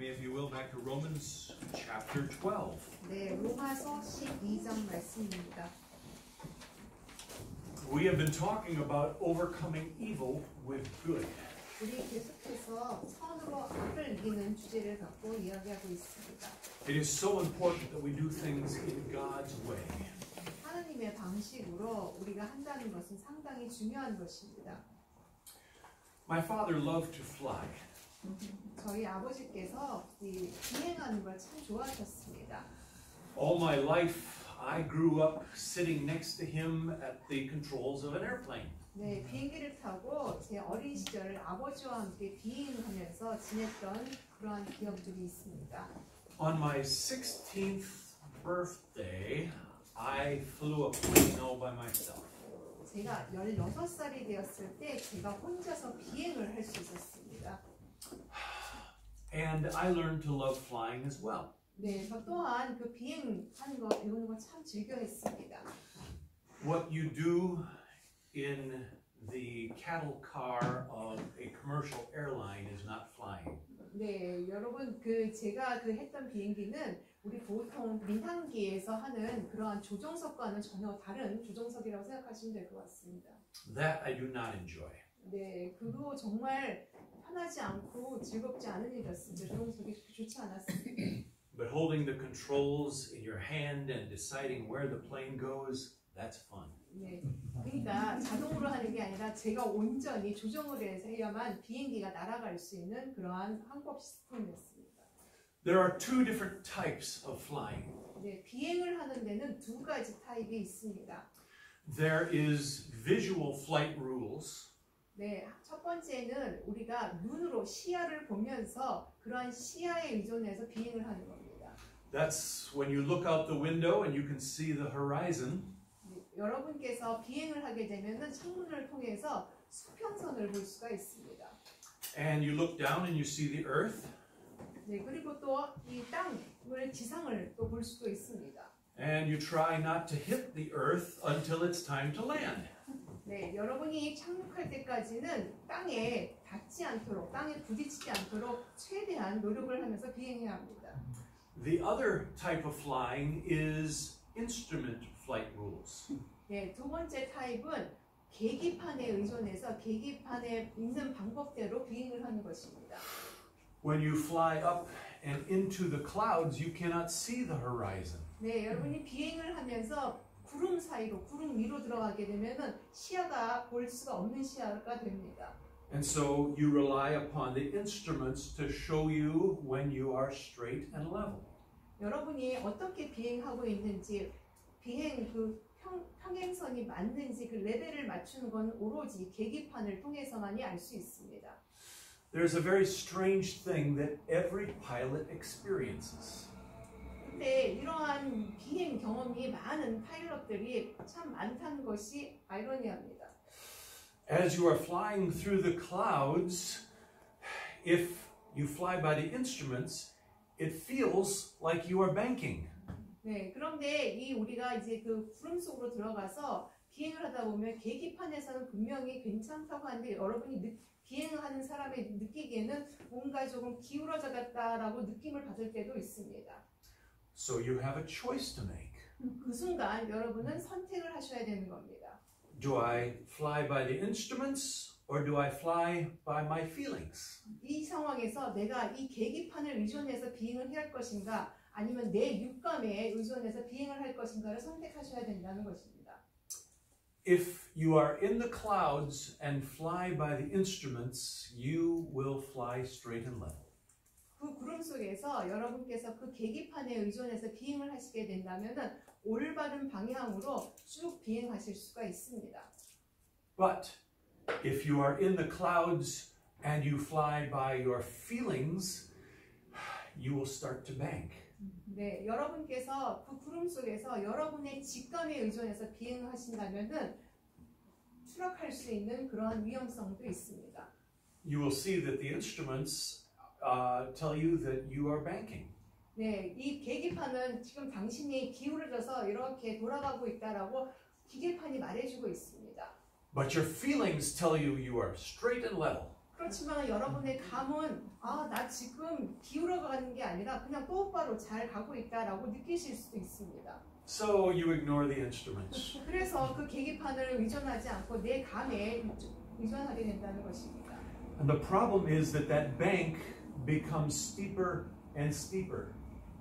me, if you will, back to Romans chapter 12. 네, 로마서 12장 말씀입니다. We have been talking about overcoming evil with good. 우리 계속해서 선으로 악을 이기는 주제를 갖고 이야기하고 있습니다. It is so important that we do things in God's way. 하나님의 방식으로 우리가 한다는 것은 상당히 중요한 것입니다. My father loved to fly. 저희 아버지께서 이 비행하는 걸 참 좋아하셨습니다. All my life, I grew up sitting next to him at the controls of an airplane. 네, 비행기를 타고 제 어린 시절을 아버지와 함께 비행하면서 지냈던 그러한 기억들이 있습니다. On my 16th birthday, I flew a plane all by myself. 제가 16살이 되었을 때 제가 혼자서 비행을 할 수 있었습니다. And I learned to love flying as well. 네, 저 또한 그 비행하는 거 배우는 거 참 즐겨했습니다. What you do in the cattle car of a commercial airline is not flying. 네, 여러분 제가 했던 비행기는 우리 보통 민항기에서 하는 그러한 조종석과는 전혀 다른 조종석이라고 생각하시면 될 것 같습니다. That I do not enjoy. 네, 그거 정말 편하지 않고 즐겁지 않은 일이었습니다. 조종석이 좋지 않았습니다. But holding the controls in your hand and deciding where the plane goes, that's fun. 네, 그러니까 자동으로 하는 게 아니라 제가 온전히 조정을 해야만 비행기가 날아갈 수 있는 그러한 항법 시스템이었습니다. There are two different types of flying. 네, 비행을 하는 데는 두 가지 타입이 있습니다. There is visual flight rules. 네, 첫 번째는 우리가 눈으로 시야를 보면서 그러한 시야에 의존해서 비행을 하는 겁니다. That's when you look out the window and you can see the horizon. 네, 여러분께서 비행을 하게 되면은 창문을 통해서 수평선을 볼 수가 있습니다. And you look down and you see the earth. 네, 그리고 또 이 땅을 지상을 또 볼 수도 있습니다. And you try not to hit the earth until it's time to land. 네, 여러분이 착륙할 때까지는 땅에 닿지 않도록, 땅에 부딪히지 않도록 최대한 노력을 하면서 비행해야 합니다. The other type of flying is instrument flight rules. 네, 두 번째 타입은 계기판에 의존해서 계기판에 있는 방법대로 비행을 하는 것입니다. When you fly up and into the clouds, you cannot see the horizon. 네, 여러분이 비행을 하면서 구름 사이로, 구름 위로 들어가게 되면은 시야가 볼 수가 없는 시야가 됩니다. And so you rely upon the instruments to show you when you are straight and level. 여러분이 어떻게 비행하고 있는지, 비행 평행선이 맞는지 그 레벨을 맞추는 건 오로지 계기판을 통해서만이 알 수 있습니다. There's a very strange thing that every pilot experiences. 근데 이러한 비행 경험이 많은 파일럿들이 참 많다는 것이 아이러니합니다. As you are flying through the clouds, if you fly by the instruments, it feels like you are banking. 네, 그런데 우리가 이제 그 구름 속으로 들어가서 비행을 하다 보면 계기판에서는 분명히 괜찮다고 하는데 여러분이 비행하는 사람이 느끼기에는 뭔가 조금 기울어졌다라고 느낌을 받을 때도 있습니다. So you have a choice to make. 그 순간 여러분은 선택을 하셔야 되는 겁니다. Do I fly by the instruments or do I fly by my feelings? 이 상황에서 내가 이 계기판을 의존해서 비행을 해야 할 것인가 아니면 내 육감에 의존해서 비행을 할 것인가를 선택하셔야 된다는 것입니다. If you are in the clouds and fly by the instruments, you will fly straight and level. 그 구름 속에서 여러분께서 그 계기판에 의존해서 비행을 하시게 된다면은 올바른 방향으로 쭉 비행하실 수가 있습니다. But if you are in the clouds and you fly by your feelings, you will start to bank. 네, 여러분께서 그 구름 속에서 여러분의 직감에 의존해서 비행을 하신다면은 추락할 수 있는 그러한 위험성도 있습니다. You will see that the instruments tell you that you are banking. 네, 이 계기판은 지금 당신이 기울어져서 이렇게 돌아가고 있다라고 기계판이 말해주고 있습니다. But your feelings tell you you are straight and level. 그렇지만 여러분의 감은 나 지금 기울어가는 게 아니라 그냥 똑바로 잘 가고 있다라고 느끼실 수도 있습니다. So you ignore the instruments. 그래서 그 계기판을 의존하지 않고 내 감에 의존하게 된다는 것입니다. And the problem is that bank becomes steeper and steeper.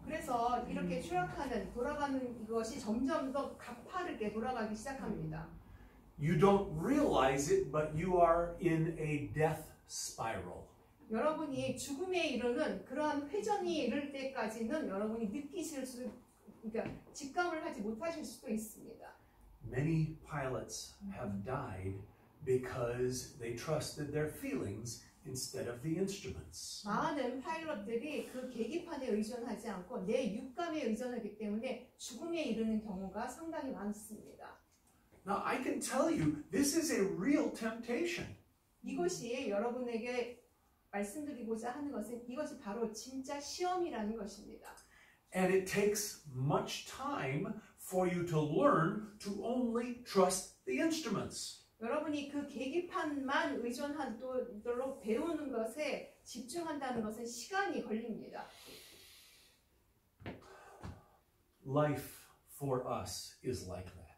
그래서 이렇게 추락하는 돌아가는 것이 점점 더 가파르게 돌아가기 시작합니다. You don't realize it, but you are in a death spiral. 여러분이 죽음에 이르는 그러한 회전이 이를 때까지는 여러분이 느끼실 수, 그러니까 직감을 하지 못하실 수도 있습니다. Many pilots have died because they trusted their feelings instead of the instruments. 많은 파일럿들이 그 계기판에 의존하지 않고 내 육감에 의존하기 때문에 죽음에 이르는 경우가 상당히 많습니다. Now I can tell you, this is a real temptation. 이것이 여러분에게 말씀드리고자 하는 것은 이것이 바로 진짜 시험이라는 것입니다. And it takes much time for you to learn to only trust the instruments. 여러분이 그 계기판만 의존하도록 배우는 것에 집중한다는 것은 시간이 걸립니다. Life for us is like that.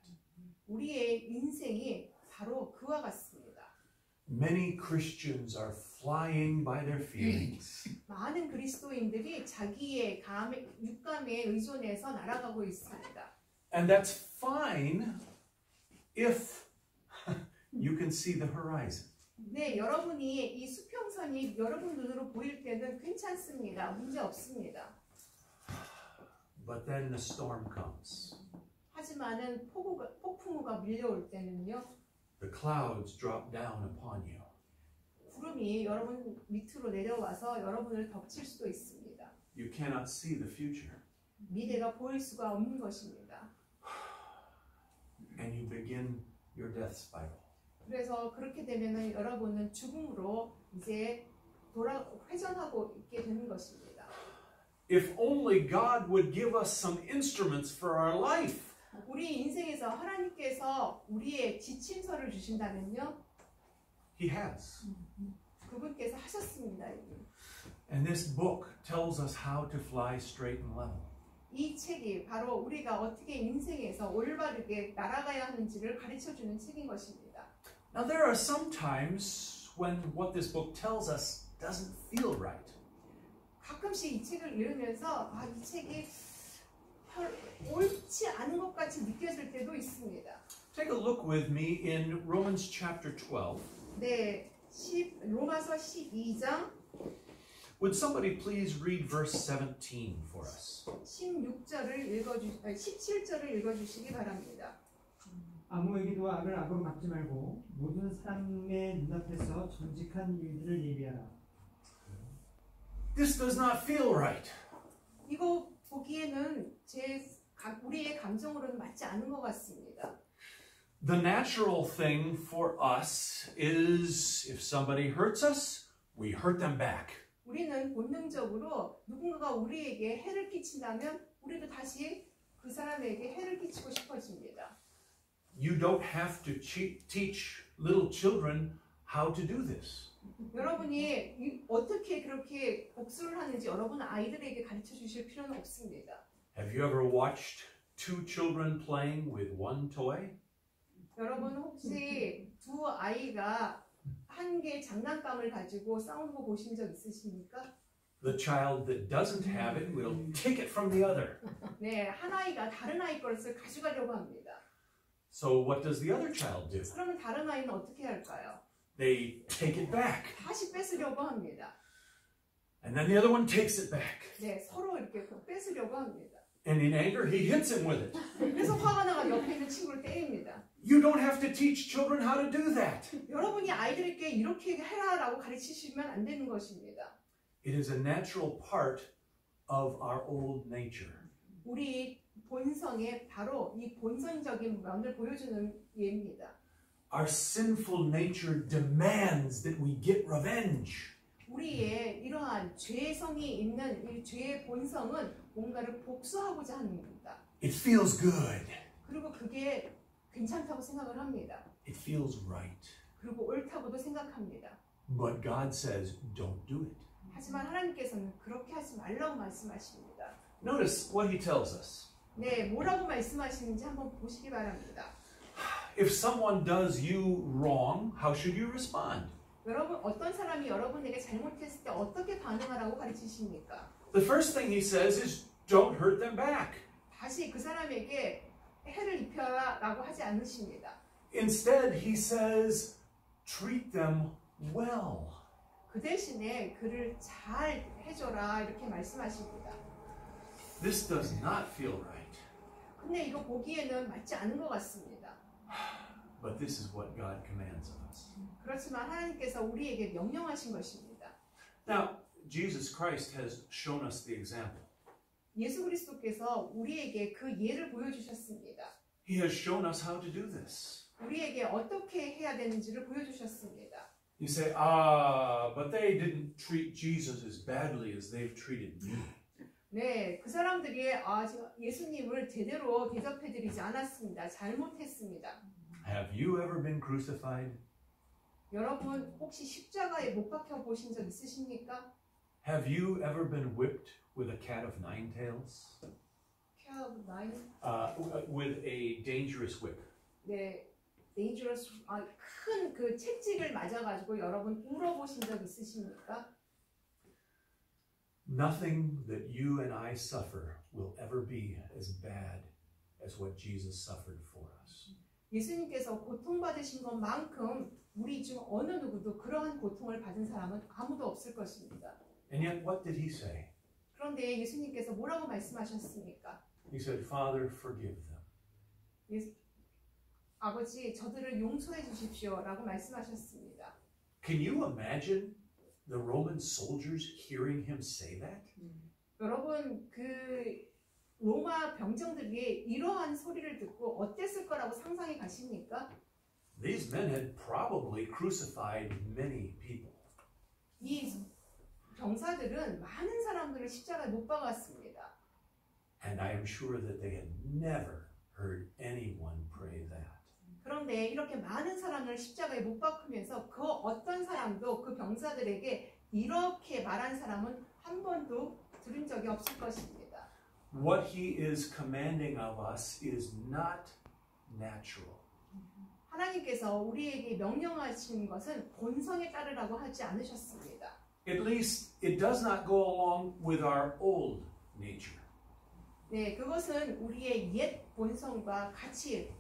우리의 인생이 바로 그와 같습니다. Many Christians are flying by their feelings. 많은 그리스도인들이 자기의 육감에 의존해서 날아가고 있습니다. And that's fine if you can see the horizon. 네, 여러분이 이 수평선이 여러분 눈으로 보일 때는 괜찮습니다. 문제 없습니다. But then the storm comes. 하지만은 폭풍우가 밀려올 때는요. The clouds drop down upon you. 구름이 여러분 밑으로 내려와서 여러분을 덮칠 수도 있습니다. You cannot see the future. 미래가 보일 수가 없는 것입니다. And you begin your death spiral. 그래서 그렇게 되면은 여러분은 죽음으로 이제 회전하고 있게 되는 것입니다. If only God would give us some instruments for our life. 우리 인생에서 하나님께서 우리의 지침서를 주신다면요. He has. 그분께서 하셨습니다. And this book tells us how to fly straight and level. 이 책이 바로 우리가 어떻게 인생에서 올바르게 날아가야 하는지를 가르쳐주는 책인 것입니다. Now there are some times when what this book tells us doesn't feel right. 가끔씩 이 책을 읽으면서 이 책이 옳지 않은 것 같이 느껴질 때도 있습니다. Take a look with me in Romans chapter 12. 네, 로마서 12장 Would somebody please read verse 17 for us? 17절을 읽어주시기 바랍니다. 아무에게도 악을 악으로 갚지 말고 모든 사람의 눈앞에서 정직한 일들을 예비하라. This does not feel right. 이거 보기에는 우리의 감정으로는 맞지 않은 것 같습니다. The natural thing for us is if somebody hurts us, we hurt them back. 우리는 본능적으로 누군가가 우리에게 해를 끼친다면 우리도 다시 그 사람에게 해를 끼치고 싶어집니다. You don't have to teach little children how to do this. 여러분이 어떻게 그렇게 복수를 하는지 여러분 아이들에게 가르쳐 주실 필요는 없습니다. Have you ever watched two children playing with one toy? 여러분 혹시 두 아이가 한 개의 장난감을 가지고 싸우는 거 보신 적 있으십니까? The child that doesn't have it will take it from the other. 네, 한 아이가 다른 아이 것을 가져가려고 합니다. So what does the other child do? 그러면 다른 아이는 어떻게 할까요? They take it back. 다시 뺏으려고 합니다. And then the other one takes it back. 네, 서로 이렇게 뺏으려고 합니다. And in anger, he hits him with it. 그래서 화가 나가 옆에 있는 친구를 때립니다. You don't have to teach children how to do that. 여러분이 아이들에게 이렇게 해라라고 가르치시면 안 되는 것입니다. It is a natural part of our old nature. 우리 본성의 바로 이 본성적인 면을 보여주는 예입니다. Our sinful nature demands that we get revenge. 우리의 이러한 죄성이 있는 이 죄의 본성은 뭔가를 복수하고자 하는 겁니다. It feels good. 그리고 그게 괜찮다고 생각을 합니다. It feels right. 그리고 옳다고도 생각합니다. But God says, don't do it. 하지만 하나님께서는 그렇게 하지 말라고 말씀하십니다. Notice what he tells us. 네, 뭐라고 말씀하시는지 한번 보시기 바랍니다. If someone does you wrong, how should you respond? 여러분, 어떤 사람이 여러분에게 잘못했을 때 어떻게 반응하라고 가르치십니까? The first thing he says is, don't hurt them back. 다시 그 사람에게 해를 입혀라라고 하지 않으십니다. Instead, he says, treat them well. 그 대신에 그를 잘 해줘라 이렇게 말씀하십니다. This does not feel right, 근데 이거 보기에는 맞지 않은 것 같습니다. but this is what God commands of us. 그렇지만 하나님께서 우리에게 명령하신 것입니다. Now, Jesus Christ has shown us the example. 예수 그리스도께서 우리에게 그 예를 보여주셨습니다. He has shown us how to do this. 우리에게 어떻게 해야 되는지를 보여주셨습니다. You say, but they didn't treat Jesus as badly as they've treated me. 네, 그 사람들이 예수님을 제대로 대접해드리지 않았습니다. 잘못했습니다. Have you ever been crucified? 여러분 혹시 십자가에 못 박혀 보신 적 있으십니까? Have you ever been whipped with a cat of nine tails? With a dangerous whip. 네, dangerous 큰 그 채찍을 맞아가지고 여러분 울어보신 적 있으십니까? Nothing that you and I suffer will ever be as bad as what Jesus suffered for us. 예수님께서 고통받으신 것만큼 우리 중 어느 누구도 그러한 고통을 받은 사람은 아무도 없을 것입니다. And yet, what did he say? 그런데 예수님께서 뭐라고 말씀하셨습니까? He said, Father, forgive them. 아버지, 저들을 용서해 주십시오 라고 말씀하셨습니다. Can you imagine the Roman soldiers hearing him say that? 여러분, 그 로마 병정들이 이러한 소리를 듣고 어땠을 거라고 상상해 가십니까? These men had probably crucified many people. 이 병사들은 많은 사람들을 십자가에 못 박았습니다. And I am sure that they had never heard anyone pray that. 그런데 이렇게 많은 사람을 십자가에 못 박으면서 그 어떤 사람도 그 병사들에게 이렇게 말한 사람은 한 번도 들은 적이 없을 것입니다. What he is commanding of us is not natural. 하나님께서 우리에게 명령하신 것은 본성에 따르라고 하지 않으셨습니다. At least it does not go along with our old nature. 네, 그것은 우리의 옛 본성과 같이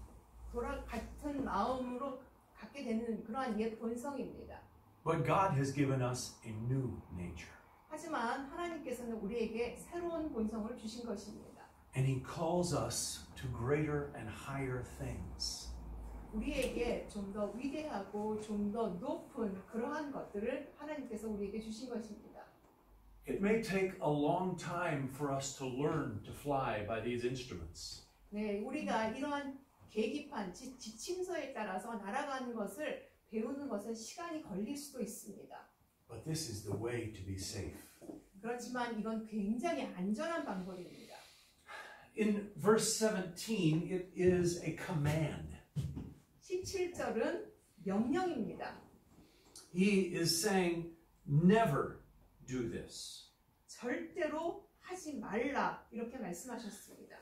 같은 마음으로 갖게 되는 그러한 옛 본성입니다. But God has given us a new nature. 하지만 하나님께서는 우리에게 새로운 본성을 주신 것입니다. And he calls us to greater and higher things. 우리에게 좀 더 위대하고 좀 더 높은 그러한 것들을 하나님께서 우리에게 주신 것입니다. It may take a long time for us to learn to fly by these instruments. 네, 우리가 이러한 계기판, 지침서에 따라서 날아가는 것을 배우는 것은 시간이 걸릴 수도 있습니다. But this is the way to be safe. 그렇지만 이건 굉장히 안전한 방법입니다. In verse 17, it is a command. 17절은 명령입니다. He is saying, never do this. 절대로 하지 말라 이렇게 말씀하셨습니다.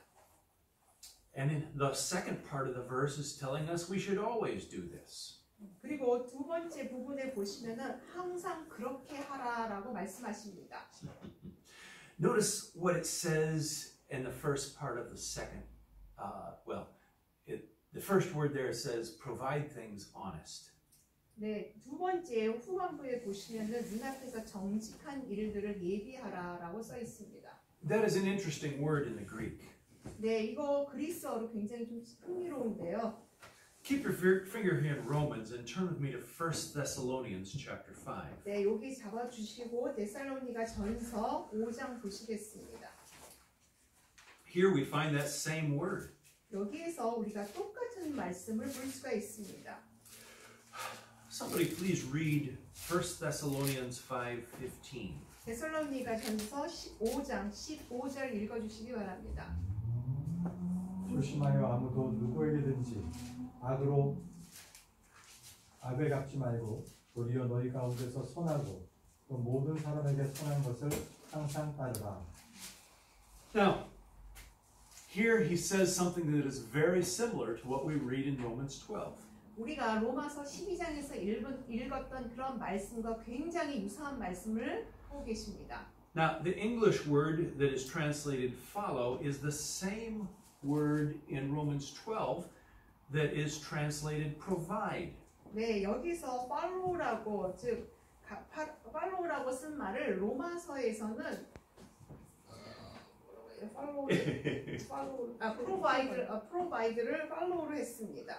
And in the second part of the verse is telling us we should always do this. 그리고 두 번째 부분에 보시면은 항상 그렇게 하라라고 말씀하십니다. Notice what it says in the first part of the second. The first word there says provide things honest. 네, 두 번째 후반부에 보시면은 눈앞에서 정직한 일들을 예비하라라고 써 있습니다. That is an interesting word in the Greek. 네, 이거 그리스어로 굉장히 좀 흥미로운데요. Keep your finger here in Romans and turn with me to 1 Thessalonians chapter 5. 네, 여기 잡아주시고 데살로니가 전서 5장 보시겠습니다. Here we find that same word. 여기에서 우리가 똑같은 말씀을 볼 수가 있습니다. Somebody please read 1 Thessalonians 5:15. 데살로니가 전서 5장 15절 읽어주시기 바랍니다. 조심하여 아무도 누구에게든지 악을 갚지 말고 도리어 너희 가운데서 선하고 또 모든 사람에게 선한 것을 항상 따르라. Now, here he says something that is very similar to what we read in Romans 12. 우리가 로마서 12장에서 읽었던 그런 말씀과 굉장히 유사한 말씀을 하고 계십니다. Now, the English word that is translated follow is the same word in Romans 12 that is translated provide. 네, 여기서 follow라고 즉 follow라고 쓴 말을 로마서에서는 provide를 follow로 했습니다.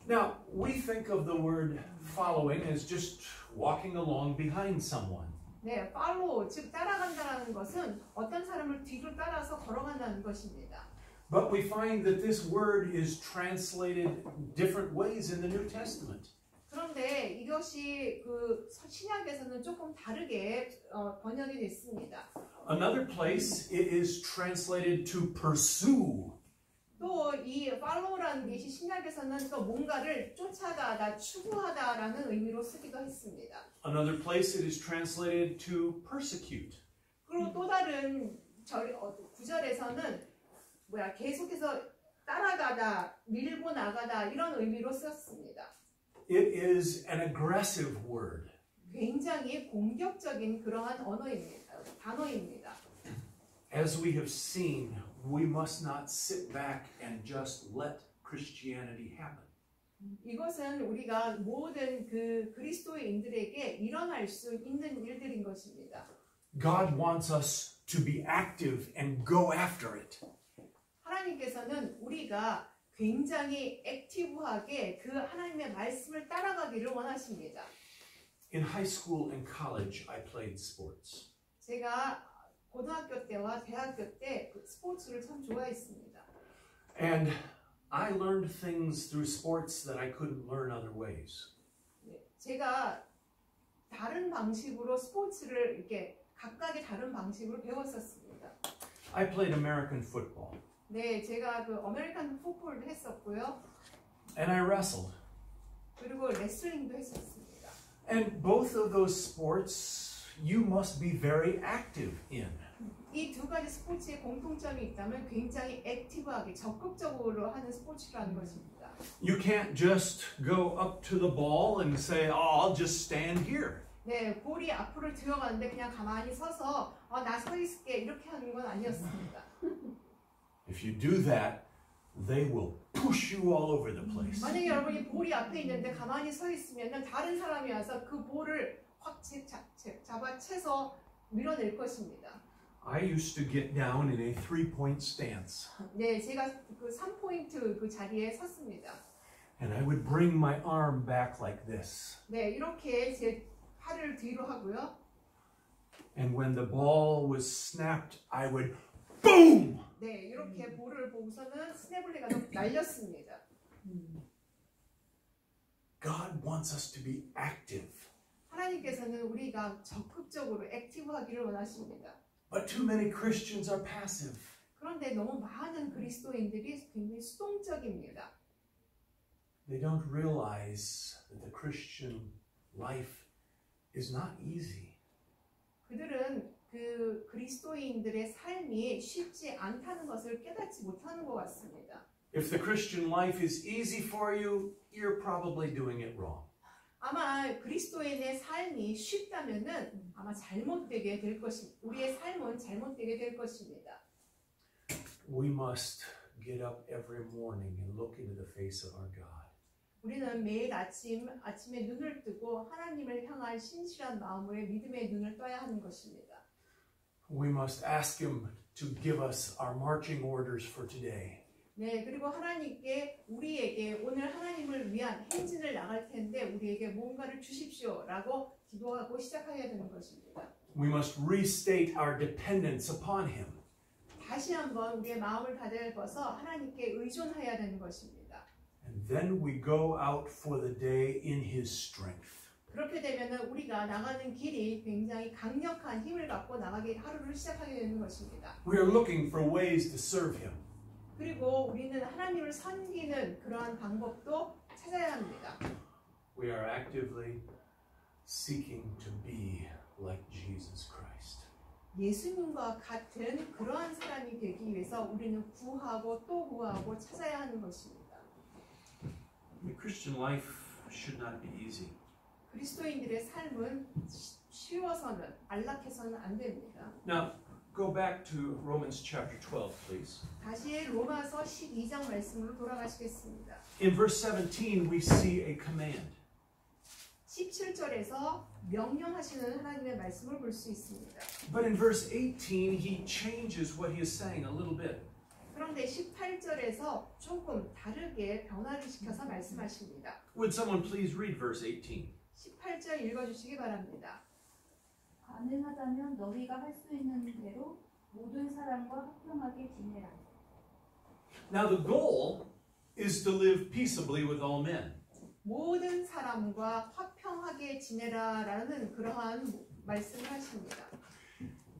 Now, we think of the word following as just walking along behind someone. 네, follow 즉 따라간다라는 것은 어떤 사람을 뒤로 따라서 걸어간다는 것입니다. But we find that this word is translated different ways in the New Testament. 그런데 이것이 그 신약에서는 조금 다르게 번역이 됐습니다. Another place it is translated to pursue. 또 이 follow라는 것이 신약에서는 또 뭔가를 쫓아가다, 추구하다라는 의미로 쓰기도 했습니다. Another place it is translated to persecute. 그리고 또 다른 구절에서는 계속해서 따라가다, 밀고 나가다 이런 의미로 썼습니다. It is an aggressive word. 굉장히 공격적인 그러한 단어입니다. As we have seen, we must not sit back and just let Christianity happen. 이것은 우리가 모든 그 그리스도인들에게 일어날 수 있는 일들인 것입니다. God wants us to be active and go after it. 하나님께서는 우리가 굉장히 액티브하게 그 하나님의 말씀을 따라가기를 원하십니다. In high school and college, I played sports. 제가 고등학교 때와 대학교 때 그 스포츠를 참 좋아했습니다. And I learned things through sports that I couldn't learn other ways. 제가 다른 방식으로 스포츠를 이렇게 각각의 다른 방식으로 배웠었습니다. I played American football. 네, 제가 그 아메리칸 풋볼도 했었고요. And I wrestled. 그리고 레슬링도 했었습니다. And both of those sports you must be very active in. 이 두 가지 스포츠의 공통점이 있다면 굉장히 액티브하게 적극적으로 하는 스포츠라는 것입니다. You can't just go up to the ball and say, "Oh, I'll just stand here." 네, 볼이 앞으로 들어가는데 그냥 가만히 서서 나 서 있을게 이렇게 하는 건 아니었습니다. If you do that, they will push you all over the place. 만약에 여러분이 볼이 앞에 있는데 가만히 서 있으면 다른 사람이 와서 그 볼을 확 잡아채서 밀어낼 것입니다. I used to get down in a three-point stance. 네, 제가 그 3포인트 그 자리에 섰습니다. And I would bring my arm back like this. 네, 이렇게 제 팔을 뒤로 하고요. And when the ball was snapped, I would boom! 네, 이렇게 볼을 보고서는 스냅을 해가지고 날렸습니다. God wants us to be active. 하나님께서는 우리가 적극적으로 액티브하기를 원하십니다. But too many Christians are passive. 그런데 너무 많은 그리스도인들이 굉장히 수동적입니다. They don't realize that the Christian life is not easy. 그들은 그 그리스도인들의 삶이 쉽지 않다는 것을 깨닫지 못하는 것 같습니다. If the Christian life is easy for you, you're probably doing it wrong. 아마 그리스도인의 삶이 쉽다면은 아마 잘못되게 될 것입니다. 우리의 삶은 잘못되게 될 것입니다. We must get up every morning and look into the face of our God. 우리는 매일 아침에 눈을 뜨고 하나님을 향한 신실한 마음으로 믿음의 눈을 떠야 하는 것입니다. We must ask Him to give us our marching orders for today. 네, 그리고 하나님께 우리에게 오늘 하나님을 위한 행진을 나갈 텐데 우리에게 뭔가를 주십시오라고 기도하고 시작해야 되는 것입니다. We must restate our dependence upon Him. 다시 한번 우리의 마음을 다잡아서 하나님께 의존해야 되는 것입니다. And then we go out for the day in His strength. 그렇게 되면은 우리가 나가는 길이 굉장히 강력한 힘을 갖고 나가게 하루를 시작하게 되는 것입니다. We are looking for ways to serve Him. 그리고 우리는 하나님을 섬기는 그러한 방법도 찾아야 합니다. We are actively seeking to be like Jesus Christ. 예수님과 같은 그러한 사람이 되기 위해서 우리는 구하고 또 구하고 찾아야 하는 것입니다. The Christian life should not be easy. 그리스도인들의 삶은 쉬워서는 안락해서는 안 됩니다. Now, go back to Romans chapter 12, please. 다시 로마서 12장 말씀으로 돌아가시겠습니다. In verse 17, we see a command. 17절에서 명령하시는 하나님의 말씀을 볼 수 있습니다. But in verse 18, he changes what he is saying a little bit. 그런데 18절에서 조금 다르게 변화를 시켜서 말씀하십니다. Would someone please read verse 18? 18절 읽어주시기 바랍니다. 가능하다면 너희가 할 수 있는 대로 모든 사람과 화평하게 지내라. Now the goal is to live peaceably with all men. 모든 사람과 화평하게 지내라라는 그러한 말씀을 하십니다.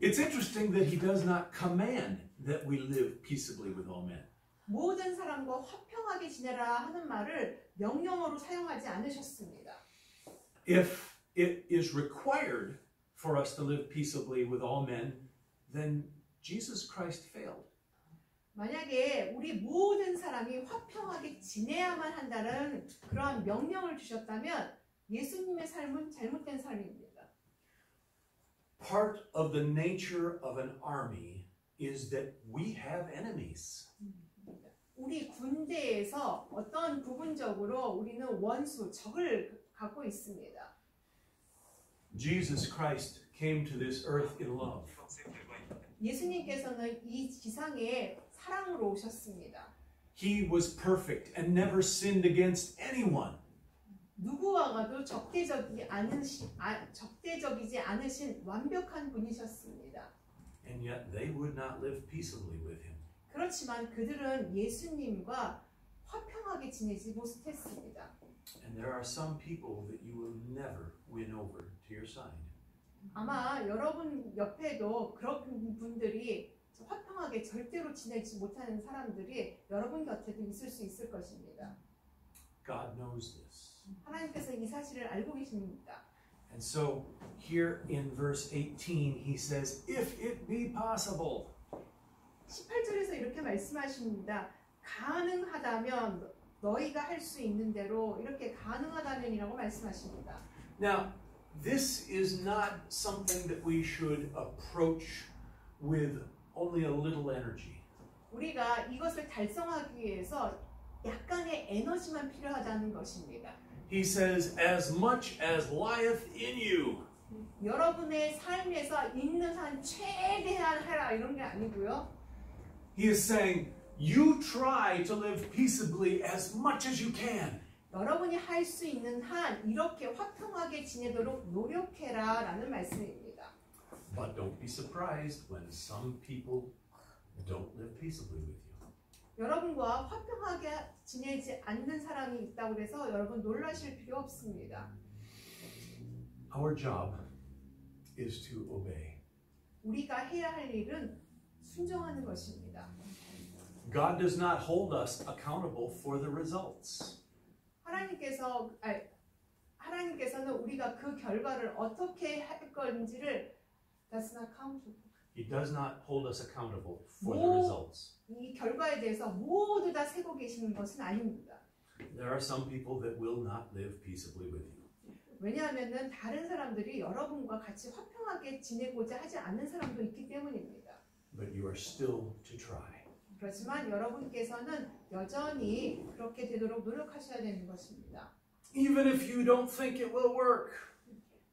It's interesting that he does not command that we live peaceably with all men. 모든 사람과 화평하게 지내라 하는 말을 명령어로 사용하지 않으셨습니다. If it is required for us to live peaceably with all men, then Jesus Christ failed. 만약에 우리 모든 사람이 화평하게 지내야만 한다는 그러한 명령을 주셨다면 예수님의 삶은 잘못된 삶입니다. Part of the nature of an army is that we have enemies. 우리 군대에서 어떤 부분적으로 우리는 원수, 적을 갖고 있습니다. Jesus Christ came to this earth in love. 예수님께서는 이 지상에 사랑으로 오셨습니다. He was perfect and never sinned against anyone. 누구와도 적대적이지 않으신 완벽한 분이셨습니다. And yet they would not live peaceably with him. 그렇지만 그들은 예수님과 화평하게 지내지 못했습니다. And there are some people that you will never win over to your side. 아마 여러분 옆에도 그런 분들이 화평하게 절대로 지내지 못하는 사람들이 여러분 곁에도 있을 수 있을 것입니다. God knows this. 하나님께서 이 사실을 알고 계십니다. And so here in verse 18 he says, if it be possible. 18절에서 이렇게 말씀하십니다. 가능하다면 너희가 할 수 있는 대로 이렇게 가능하다면이라고 말씀하십니다. Now, this is not something that we should approach with only a little energy. 우리가 이것을 달성하기 위해서 약간의 에너지만 필요하다는 것입니다. He says, as much as lieth in you. 여러분의 삶에서 있는 한 최대한 해라 이런 게 아니고요. He is saying, you try to live peaceably as much as you can. 여러분이 할 수 있는 한 이렇게 화평하게 지내도록 노력해라 라는 말씀입니다. But don't be surprised when some people don't live peaceably with you. 여러분과 화평하게 지내지 않는 사람이 있다고 해서 여러분 놀라실 필요 없습니다. Our job is to obey. 우리가 해야 할 일은 순종하는 것입니다. God does not hold us accountable for the results. 하나님께서는 우리가 그 결과를 어떻게 할 건지를 does not count. He does not hold us accountable for the results. 이 결과에 대해서 모두 다 세고 계시는 것은 아닙니다. There are some people that will not live peaceably with you. 왜냐하면은 다른 사람들이 여러분과 같이 화평하게 지내고자 하지 않는 사람도 있기 때문입니다. But you are still to try. 그렇지만 여러분께서는 여전히 그렇게 되도록 노력하셔야 되는 것입니다. Even if you don't think it will work.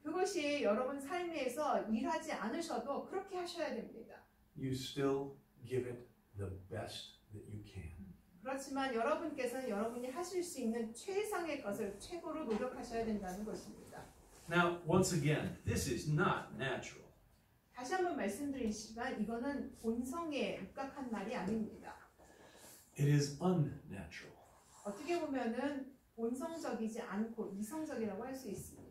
그것이 여러분 삶에서 일하지 않으셔도 그렇게 하셔야 됩니다. You still give it the best that you can. 그렇지만 여러분께서는 여러분이 하실 수 있는 최상의 것을 최고로 노력하셔야 된다는 것입니다. Now, once again, this is not natural. 다시 한번 말씀드리지만 이거는 본성에 육각한 말이 아닙니다. It is unnatural. 어떻게 보면은 본성적이지 않고 이성적이라고 할 수 있습니다.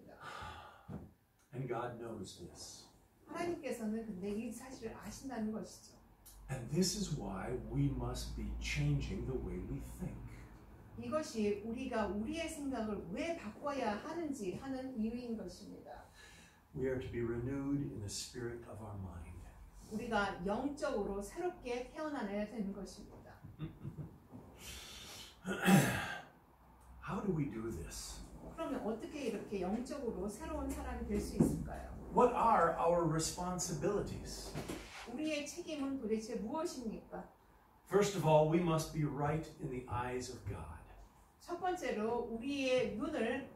And God knows this. 하나님께서는 근데 이 사실을 아신다는 것이죠. And this is why we must be changing the way we think. 이것이 우리가 우리의 생각을 왜 바꿔야 하는지 하는 이유인 것입니다. We are to be renewed in the spirit of our mind. 우리가 영적으로 새롭게 태어나야 되는 것입니다. How do we do this? 그러면 어떻게 이렇게 영적으로 새로운 사람이 될 수 있을까요? What are our responsibilities? 우리의 책임은 도대체 무엇입니까? First of all, we must be right in the eyes of God. 첫 번째로 우리의 눈을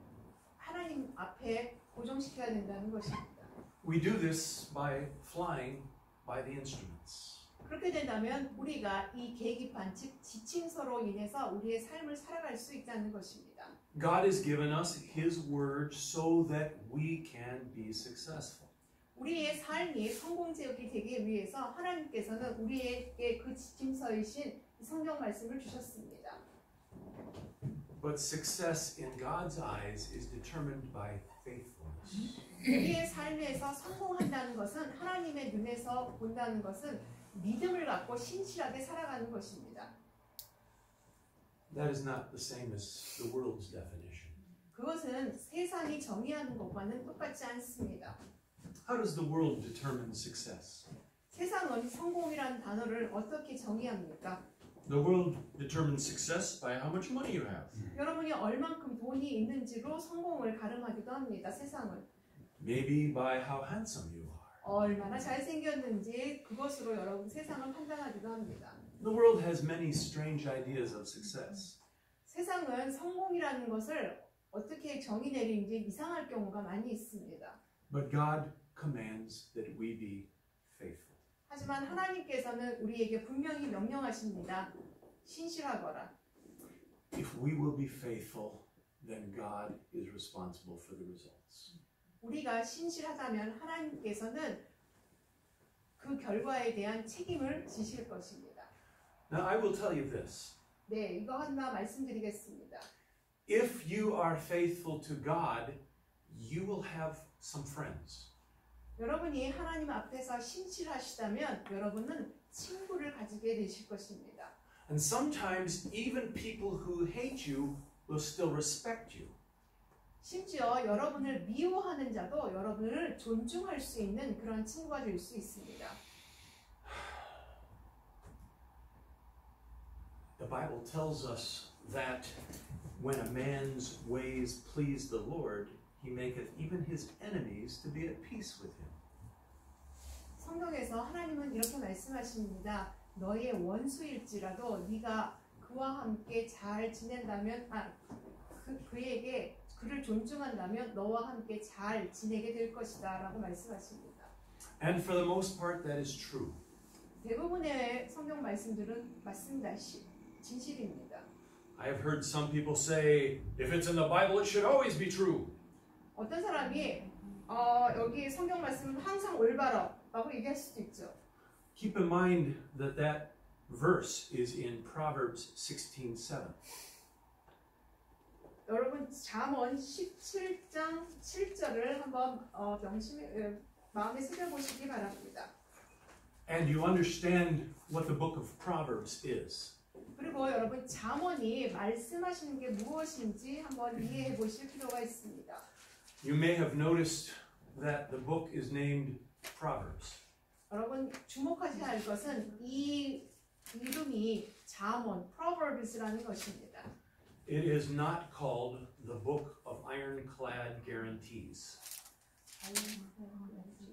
하나님 앞에 고정시켜야 된다는 것입니다. We do this by flying by the instruments. 그렇게 된다면 우리가 이 계기판, 즉 지침서로 인해서 우리의 삶을 살아갈 수 있다는 것입니다. God has given us His word so that we can be successful. 우리의 삶이 성공적이 되기 위해서 하나님께서는 우리에게 그 지침서이신 성경 말씀을 주셨습니다. But success in God's eyes is determined by faithfulness. 우리의 삶에서 성공한다는 것은 하나님의 눈에서 본다는 것은 믿음을 갖고 신실하게 살아가는 것입니다. That is not the same as the world's definition. 그것은 세상이 정의하는 것과는 똑같지 않습니다. How does the world determine success? 세상은 성공이라는 단어를 어떻게 정의합니까? The world determines success by how much money you have. 여러분이 얼만큼 돈이 있는지로 성공을 가름하기도 합니다. 세상은 Maybe by how handsome you are. 얼마나 잘생겼는지 그것으로 여러분 세상을 판단하기도 합니다. The world has many strange ideas of success. 세상은 성공이라는 것을 어떻게 정의 내리는지 이상할 경우가 많이 있습니다. But God commands that we be faithful. 하지만 하나님께서는 우리에게 분명히 명령하십니다. 신실하거라. If we will be faithful, then God is responsible for the results. 우리가 신실하다면 하나님께서는 그 결과에 대한 책임을 지실 것입니다. Now I will tell you this. 네, 이거 하나 말씀드리겠습니다. If you are faithful to God, you will have some friends. 여러분이 하나님 앞에서 신실하시다면 여러분은 친구를 가지게 되실 것입니다. And sometimes even people who hate you will still respect you. 심지어 여러분을 미워하는 자도 여러분을 존중할 수 있는 그런 친구가 될 수 있습니다. The Bible tells us that when a man's ways please the Lord, he maketh even his enemies to be at peace with him. 성경에서 하나님은 이렇게 말씀하십니다. 너의 원수일지라도 네가 그와 함께 잘 지낸다면 그에게 그를 존중한다면 너와 함께 잘 지내게 될 것이다 라고 말씀하십니다. And for the most part that is true. 대부분의 성경 말씀들은 맞습니다. 진실입니다. I have heard some people say, if it's in the Bible, it should always be true. 어떤 사람이 여기 성경 말씀은 항상 올바르다고 얘기할 수도 있죠. Keep in mind that that verse is in Proverbs 16:7. 여러분 잠언 17장 7절을 한번 마음에 새겨보시기 바랍니다. And you understand what the book of Proverbs is. 그리고 여러분 잠언이 말씀하시는 게 무엇인지 한번 이해해 보실 필요가 있습니다. You may have noticed that the book is named Proverbs. 여러분 주목하셔야 할 것은 이 이름이 잠언, Proverbs라는 것입니다. It is not called the book of ironclad guarantees.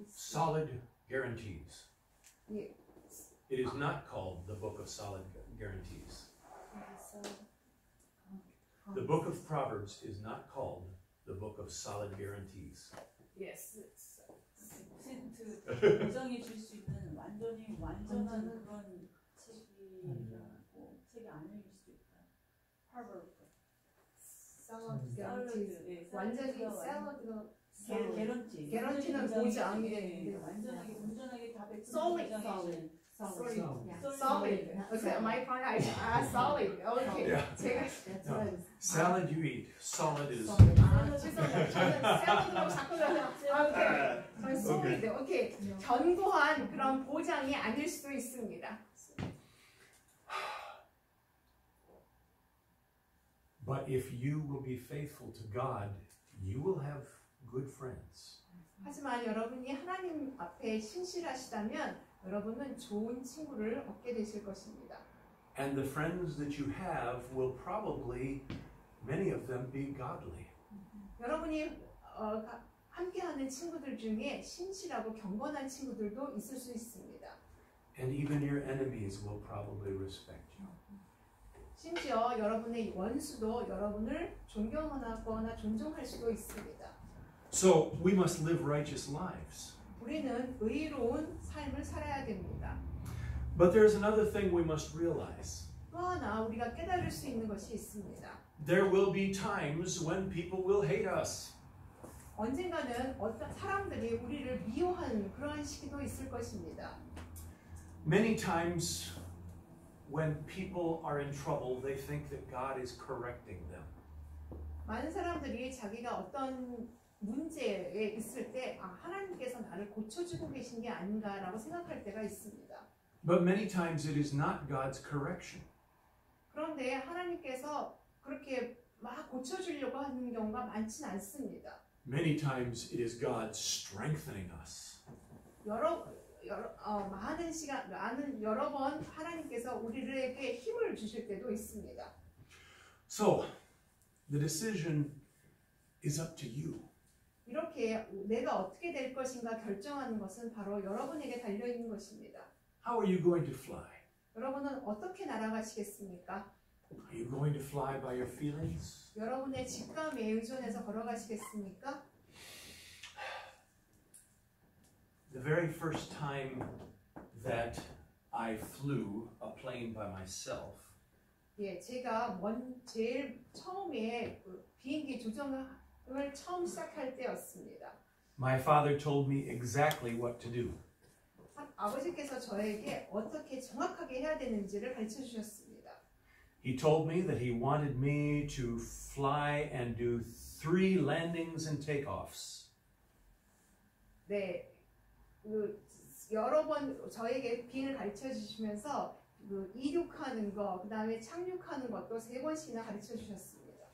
Solid guarantees. 예. It is not called the book of solid guarantees. The book of Proverbs is not called the book of solid guarantees. Yes. 100% 보장해 줄 수 있는 완전한 그런 책이 아닐 수도 있다. Proverbs. Solid guarantees. 완전히 샐러드가 개런티는 보장이 완전하게 온전하게 다 Solid. Solid. Okay, my point. Solid. Okay. Yeah. 제가 Salad you eat. Solid is. 죄송합니다. 저는 샐러드라고 자꾸 오케이. 저는 solid. 오케이. 견고한 그런 보장이 아닐 수도 있습니다. But if you will be faithful to God, you will have good friends. 하지만 여러분이 하나님 앞에 신실하시다면 여러분은 좋은 친구를 얻게 되실 것입니다. And the friends that you have will probably, many of them, be godly. 여러분이 함께하는 친구들 중에 신실하고 경건한 친구들도 있을 수 있습니다. And even your enemies will probably respect you. 심지어 여러분의 원수도 여러분을 존경하거나 존중할 수도 있습니다. So we must live righteous lives. 우리는 의로운 삶을 살아야 됩니다. But there's another thing we must realize. 또 하나 우리가 깨달을 수 있는 것이 있습니다. There will be times when people will hate us. 언젠가는 어떤 사람들이 우리를 미워하는 그러한 시기도 있을 것입니다. Many times when people are in trouble, they think that God is correcting them. 많은 사람들이 자기가 어떤 문제에 있을 때 하나님께서 나를 고쳐주고 계신 게 아닌가라고 생각할 때가 있습니다. But many times it is not God's correction. 그런데 하나님께서 그렇게 막 고쳐주려고 하는 경우가 많지는 않습니다. Many times it is God strengthening us. 여러 번 하나님께서 우리에게 힘을 주실 때도 있습니다. So, the decision is up to you. 이렇게 내가 어떻게 될 것인가 결정하는 것은 바로 여러분에게 달려 있는 것입니다. How are you going to fly? 여러분은 어떻게 날아가시겠습니까? Are you going to fly by your feelings? 여러분의 직감에 의존해서 걸어가시겠습니까? The very first time that I flew a plane by myself, 예, 제가 제일 처음에 비행기 조정을 처음 시작할 때였습니다. my father told me exactly what to do. 아버지께서 저에게 어떻게 정확하게 해야 되는지를 가르쳐 주셨습니다. He told me that he wanted me to fly and do 3 landings and takeoffs. 네, 여러 번 저에게 비행을 가르쳐 주시면서 이륙하는 거, 그 다음에 착륙하는 것도 3번씩이나 가르쳐 주셨습니다.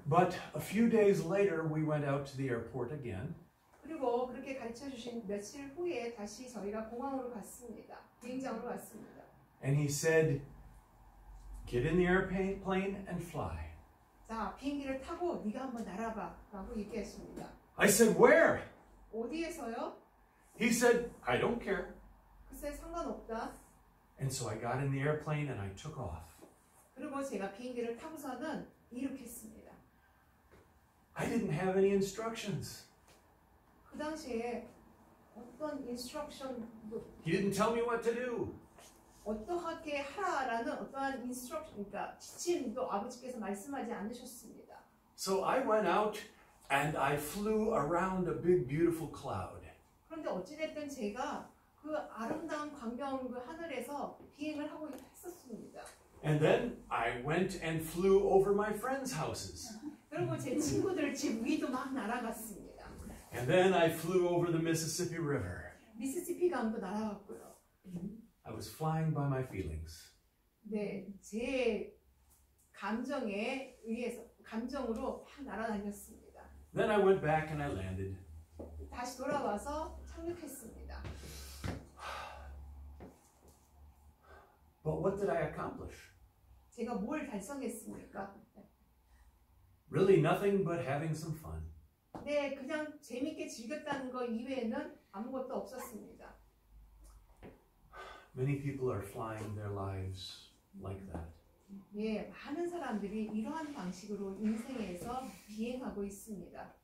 But a few days later, we went out to the airport again. 그리고 그렇게 가르쳐 주신 며칠 후에 다시 저희가 공항으로 갔습니다. 비행장으로 갔습니다. And he said, get in the airplane and fly. 자, 비행기를 타고 네가 한번 날아봐 라고 얘기했습니다. I said, where? 어디에서요? He said, I don't care. 글쎄 상관없다. And so I got in the airplane and I took off. 그리고 제가 비행기를 타고서는 이륙했습니다. I didn't have any instructions. 그 당시에 어떤 인스트럭션도 He didn't tell me what to do. 어떻게 하라라는 어떠한 인스트럭션, 그러니까 지침도 아버지께서 말씀하지 않으셨습니다. So I went out and I flew around a big, beautiful cloud. 그런데 어찌됐든 제가 그 아름다운 광경 그 하늘에서 비행을 하고 했었습니다. And then I went and flew over my friends' houses. 그리고 제 친구들 집 위도 막 날아갔습니다. And then I flew over the Mississippi River. 미시시피 강도 날아갔고요. I was flying by my feelings. 네, 제 감정에 의해서 감정으로 막 날아다녔습니다. Then I went back and I landed. 다시 돌아와서 착륙했습니다. But what did I accomplish? 제가 뭘 달성했습니까? Really nothing but having some fun. 네, 그냥 재밌게 즐겼다는 거 이외에는 아무것도 없었습니다. Many people are flying their lives like that. 예, 많은 사람들이 이러한 방식으로 인생에서 비행하고 있습니다.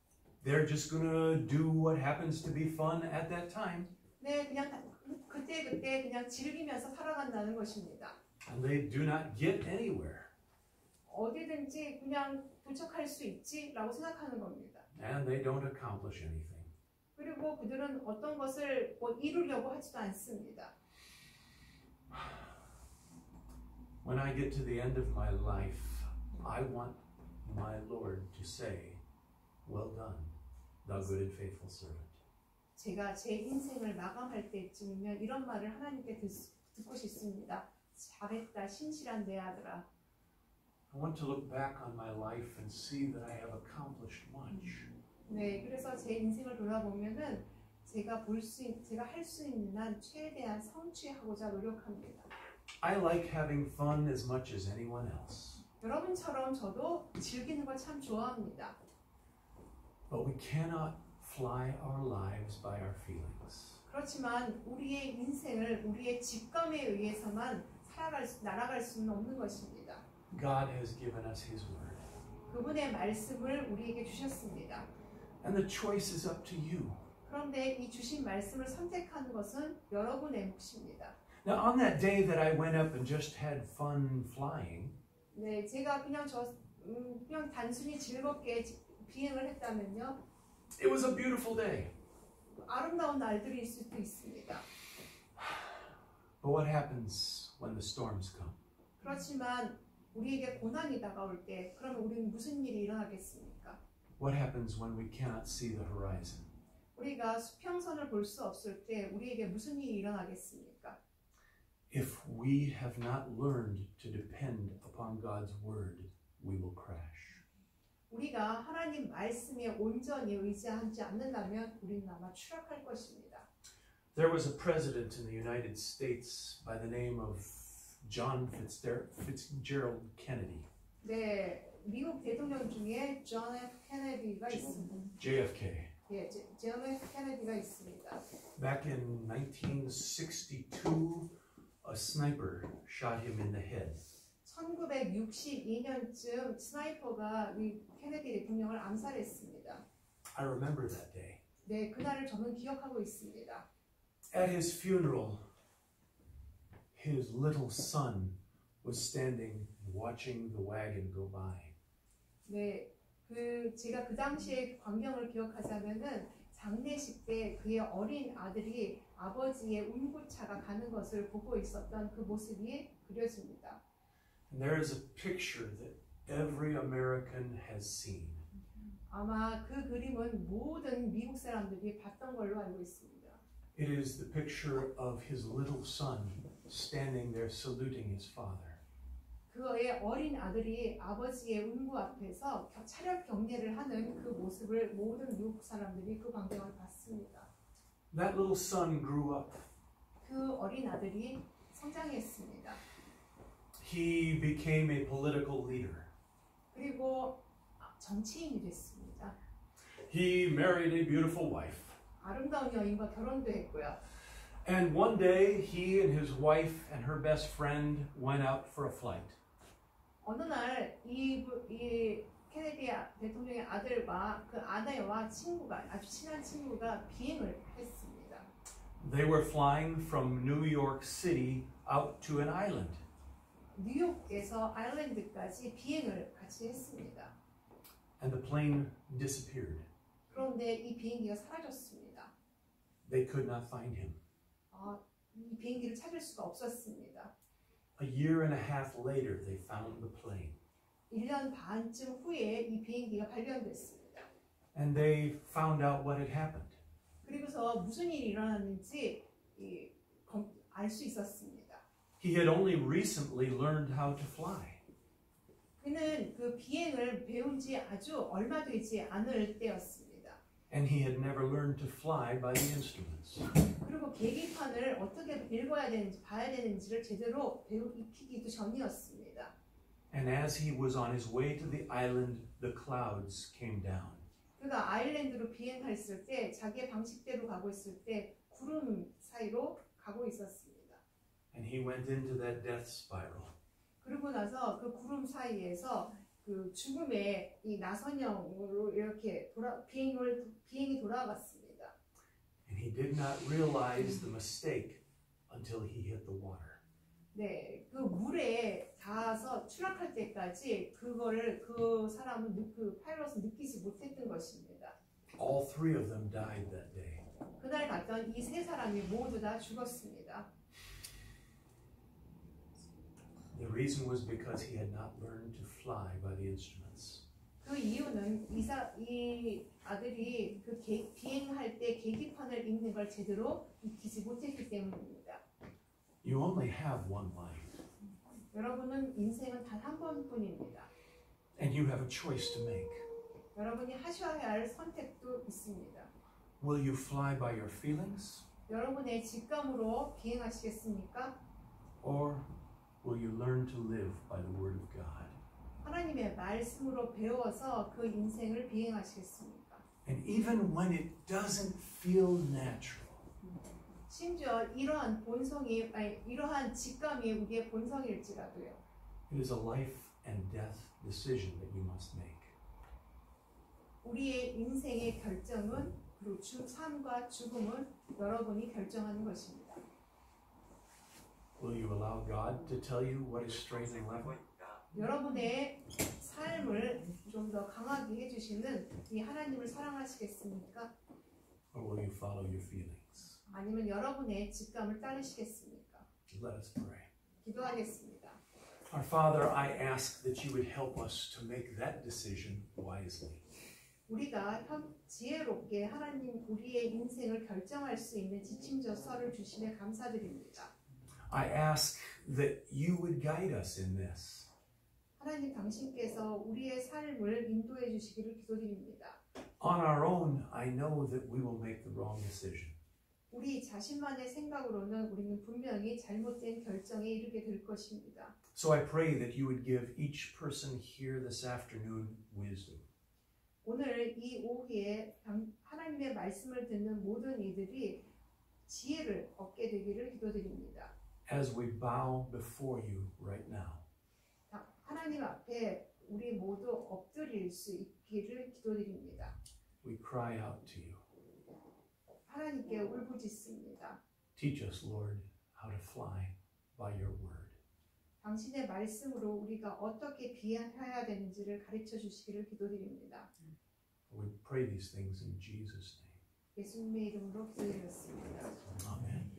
They're just gonna do what happens to be fun at that time. 네, 그냥 그때 그냥 즐기면서 살아간다는 것입니다. And they do not get anywhere. 어디든지 그냥 도착할 수 있지라고 생각하는 겁니다. And they don't accomplish anything. 그리고 그들은 어떤 것을 이루려고 하지도 않습니다. When I get to the end of my life, I want my Lord to say, well done, thou good and faithful servant. 제가 제 인생을 마감할 때쯤이면 이런 말을 하나님께 듣고 싶습니다. 잘했다, 신실한 내 아들아. I want to look back on my life and see that I have accomplished much. 네, 그래서 제 인생을 돌아보면은 제가 할 수 있는 한 최대한 성취하고자 노력합니다. I like having fun as much as anyone else. 여러분처럼 저도 즐기는 걸 참 좋아합니다. But we cannot fly our lives by our feelings. 그렇지만 우리의 인생을 우리의 직감에 의해서만 날아갈 수는 없는 것입니다. God has given us His Word. 그분의 말씀을 우리에게 주셨습니다. And the choice is up to you. 그런데 이 주신 말씀을 선택하는 것은 여러분의 몫입니다. Now, on that day that I went up and just had fun flying, 네, 제가 그냥 단순히 즐겁게 비행을 했다면요, it was a beautiful day. 아름다운 날들일 수도 있습니다. But what happens when the storms come? 그렇지만 우리에게 고난이 다가올 때, 그러면 우리는 무슨 일이 일어나겠습니까? What happens when we cannot see the horizon? 우리가 수평선을 볼 수 없을 때 우리에게 무슨 일이 일어나겠습니까? If we have not learned to depend upon God's Word, we will crash. 우리가 하나님 말씀에 온전히 의지하지 않는다면 우리는 아마 추락할 것입니다. There was a president in the United States by the name of John Fitzgerald Kennedy, 네, 미국 대통령 중에 존 F. 케네디가 있습니다. JFK. 예, 존 F. 케네디가 있습니다. Back in 1962, a sniper shot him in the head. 1962년쯤 스나이퍼가 이 케네디 대통령을 암살했습니다. I remember that day. 네, 그날을 저는 기억하고 있습니다. At his funeral, his little son was standing watching the wagon go by. 네, 제가 그 당시의 광경을 기억하자면은 장례식 때 그의 어린 아들이 아버지의 운구차가 가는 것을 보고 있었던 그 모습이 그려집니다. And there is a picture that every American has seen. 아마 그 그림은 모든 미국 사람들이 봤던 걸로 알고 있습니다. It is the picture of his little son standing there saluting his father. 그의 어린 아들이 아버지의 운구 앞에서 차렷 경례를 하는 그 모습을 모든 미국 사람들이 그 광경을 봤습니다. That little son grew up. 그 어린 아들이 성장했습니다. He became a political leader. 그리고 정치인이 됐습니다. He married a beautiful wife. 아름다운 여인과 결혼도 했고요. And one day, he and his wife and her best friend went out for a flight. 어느 날 이 케네디 대통령의 아들과 그 아내와 친구가 아주 친한 친구가 비행을 했습니다. They were flying from New York City out to an island. 뉴욕에서 아일랜드까지 비행을 같이 했습니다. And the plane disappeared. 그런데 이 비행기가 사라졌습니다. They could not find him. 이 비행기를 찾을 수가 없었습니다. A year and a half later, they found the plane. 1년 반쯤 후에 이 비행기가 발견됐습니다. And they found out what had happened. 그리고서 무슨 일이 일어났는지 알 수 있었습니다. He had only recently learned how to fly. 그는 그 비행을 배운 지 아주 얼마 되지 않을 때였습니다. And he had never learned to fly by the instruments. 그리고 계기판을 어떻게 읽어야 되는지 봐야 되는지를 제대로 익히기도 전이었습니다. And as he was on his way to the island, the clouds came down. 그가 아일랜드로 비행했을 때 자기의 방식대로 가고 있을 때 구름 사이로 가고 있었습니다. And he went into that death spiral. 그리고 나서 그 구름 사이에서 그 죽음의 이 나선형으로 이렇게 비행이 돌아갔습니다. And he did not realize the mistake until he hit the water. 네, 그 물에 닿아서 추락할 때까지 그거를 그 사람은 그 파일럿은 느끼지 못했던 것입니다. All three of them died that day. 그날 갔던 이 세 사람이 모두 다 죽었습니다. The reason was because he had not learned to fly by the instruments. 그 이유는 이 아들이 그 비행할 때 계기판을 읽는 걸 제대로 익히지 못했기 때문입니다. You only have one life. 여러분은 인생은 단 한 번뿐입니다. And you have a choice to make. 여러분이 하셔야 할 선택도 있습니다. Will you fly by your feelings? 여러분의 직감으로 비행하시겠습니까? Or will you learn to live by the Word of God? 하나님의 말씀으로 배워서 그 인생을 비행하시겠습니까? And even when it doesn't feel natural, 심지어 이러한 이러한 직감이 우리의 본성일지라도요. it is a life and death decision that you must make. 우리의 인생의 결정은 그리고 삶과 죽음은 여러분이 결정하는 것입니다. Will you allow God to tell you what is straight and level? 여러분의 삶을 좀 더 강하게 해주시는 이 하나님을 사랑하시겠습니까? Or will you follow your feelings? 아니면 여러분의 직감을 따르시겠습니까? Let us pray. 기도하겠습니다. Our Father, I ask that you would help us to make that decision wisely. 우리가 지혜롭게 하나님 우리의 인생을 결정할 수 있는 지침서를 주심에 감사드립니다. I ask that you would guide us in this. 하나님 당신께서 우리의 삶을 인도해 주시기를 기도드립니다. On our own, I know that we will make the wrong decision. 우리 자신만의 생각으로는 우리는 분명히 잘못된 결정에 이르게 될 것입니다. So I pray that you would give each person here this afternoon wisdom. 오늘 이 오후에 하나님의 말씀을 듣는 모든 이들이 지혜를 얻게 되기를 기도드립니다. As we bow before you right now, 하나님 앞에 우리 모두 엎드릴 수 있기를 기도드립니다. we cry out to you. 하나님께 울부짖습니다. Teach us, Lord, how to fly by your word. 당신의 말씀으로 우리가 어떻게 비행해야 되는지를 가르쳐 주시기를 기도드립니다. We pray these things in Jesus' name. 예수님의 이름으로 기도드렸습니다. Amen.